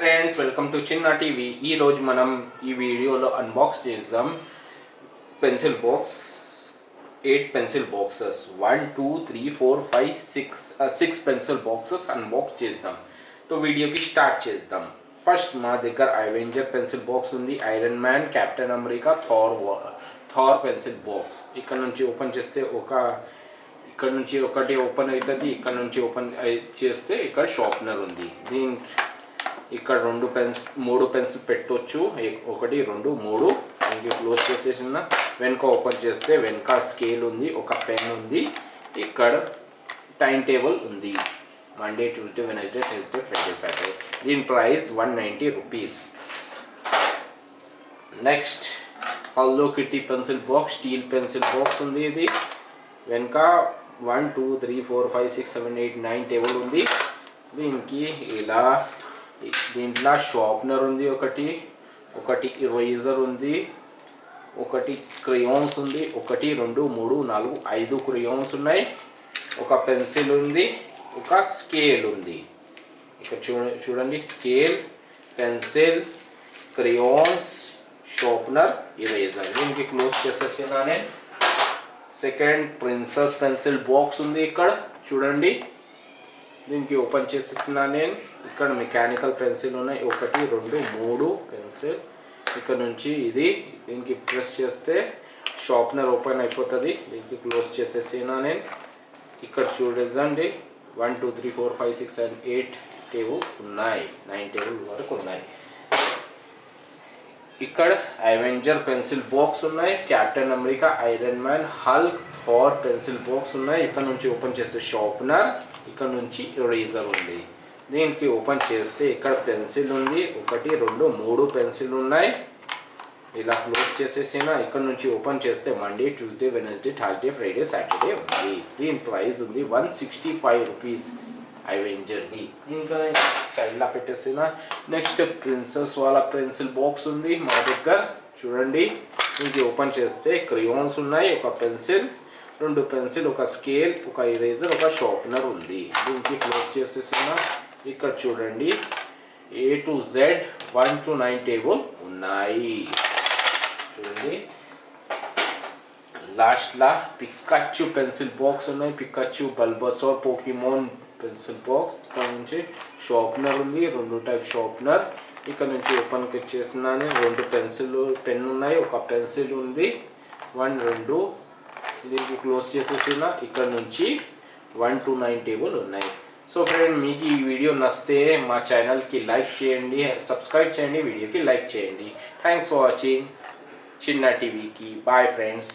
Friends welcome to Chinna TV. ఈరోజు మనం ఈ వీడియోలో అన్బాక్స్ చేద్దాం pencil box 8 pencil boxes 1 2 3 4 5 6 pencil boxes unbox చేద్దాం. तो వీడియోకి స్టార్ట్ చేద్దాం. ఫస్ట్ మా దగ్గర అవెంజర్ పెన్సిల్ బాక్స్ ఉంది, Iron Man, Captain America, Thor pencil box. ఇక్కడ నుంచి ఓపెన్ చేస్తే ఇక్కడ నుంచి ఒకటి ఓపెన్ అవుతుంది, ఇక్కడ నుంచి ఓపెన్ చేస్తే ఇక్కడ షార్ప్నర్ ఉంది. ఇక్కడ మూడు పెన్సిల్ పెట్టవచ్చు, 1 2 3. ఇంక క్లోజ్ చేసేసిన వెనక ఓపెన్ చేస్తే వెనక స్కేల్ ఉంది, ఒక పెన్ ఉంది, ఇక్కడ టైం టేబుల్ ఉంది. Monday, Tuesday, Wednesday, Thursday, Friday, Saturday. దీని price 190 rupees. Next hello kitty pencil box, steel pencil box ఉంది. ఇది వెనక 1 2 3 4 5 6 7 8 9 టేబుల్ ఉంది. దీనికి దీంట్లో షార్ప్నర్ ఉంది, ఒకటి ఇరేజర్ ఉంది, ఒకటి క్రేయాన్స్ ఉంది, 1 2 3 4 5 క్రేయాన్స్ ఉన్నాయి, ఒక పెన్సిల్ ఉంది, ఒక స్కేల్ ఉంది. ఇక్కడ చూడండి, scale, pencil, crayons, sharpener, eraser. దీనికి క్లోజ్ చేసేసినా నేను. సెకండ్ ప్రిన్సెస్ పెన్సిల్ బాక్స్ ఉంది, ఇక్కడ చూడండి. దీనికి ఓపెన్ చేసేసిన నేను. ఇక్కడ మెకానికల్ పెన్సిల్ ఉన్నాయి, 1 2 3 పెన్సిల్. ఇక్కడ నుంచి దీనికి ప్రెస్ చేస్తే షార్ప్నర్ ఓపెన్ అయిపోతుంది. దీనికి క్లోజ్ చేసేసిన నేను. ఇక్కడ చూడండి, 1 2 3 4 5 6 7 8 టేబుల్ ఉన్నాయి, 9 టేబుల్ వరకు ఉన్నాయి. ఇక్కడ అవెంజర్ పెన్సిల్ బాక్స్ ఉన్నాయి, Captain America, Iron Man, Hulk, Thor pencil box ఉన్నాయి. ఇక్కడ నుంచి ఓపెన్ చేస్తే షార్ప్నర్, ఇక్కడ నుంచి ఇరేజర్ ఉంది. దీనికి ఓపెన్ చేస్తే ఇక్కడ పెన్సిల్ ఉంది, 1 2 3 పెన్సిల్ ఉన్నాయి. ఇలా క్లోజ్ చేసేసిన ఇక్కడ నుంచి ఓపెన్ చేస్తే Monday, Tuesday, Wednesday, Thursday, Friday, Saturday ఉంది. దీని ప్రైస్ ఉంది 165 రూపీస్ అవెంజర్ది. ఇంకా సైడ్లా పెట్టేసిన. నెక్స్ట్ ప్రిన్సెస్ వాళ్ళ పెన్సిల్ బాక్స్ ఉంది మా దగ్గర, చూడండి. దీనికి ఓపెన్ చేస్తే క్రేయాన్స్ ఉన్నాయి, ఒక పెన్సిల్, 2 పెన్సిల్, ఒక స్కేల్, ఒక ఇరేజర్, ఒక షార్ప్నర్ ఉంది. దీనికి క్లోజ్ చేసేసిన. ఇక్కడ చూడండి, A to Z 1 to 9 table ఉన్నాయి. చూడండి, లాస్ట్లా పికాచు పెన్సిల్ బాక్స్ ఉన్నాయి, Pikachu, Bulbasaur, Pokemon pencil box. ఇక్కడ నుంచి షార్ప్నర్ ఉంది, 2 టైప్ షార్ప్నర్. ఇక్కడ నుంచి ఓపెన్ చేసినాను. 2 పెన్ ఉన్నాయి, ఒక పెన్సిల్ ఉంది, 1 2. దీనికి క్లోజ్ చేసేసిన. ఇక్కడ నుంచి 1 to 9 టేబుల్ ఉన్నాయి. సో ఫ్రెండ్, మీకు ఈ వీడియో నచ్చితే మా ఛానల్కి లైక్ చేయండి, సబ్స్క్రైబ్ చేయండి, వీడియోకి లైక్ చేయండి. థ్యాంక్స్ ఫర్ వాచింగ్ చిన్న టీవీకి. Bye friends.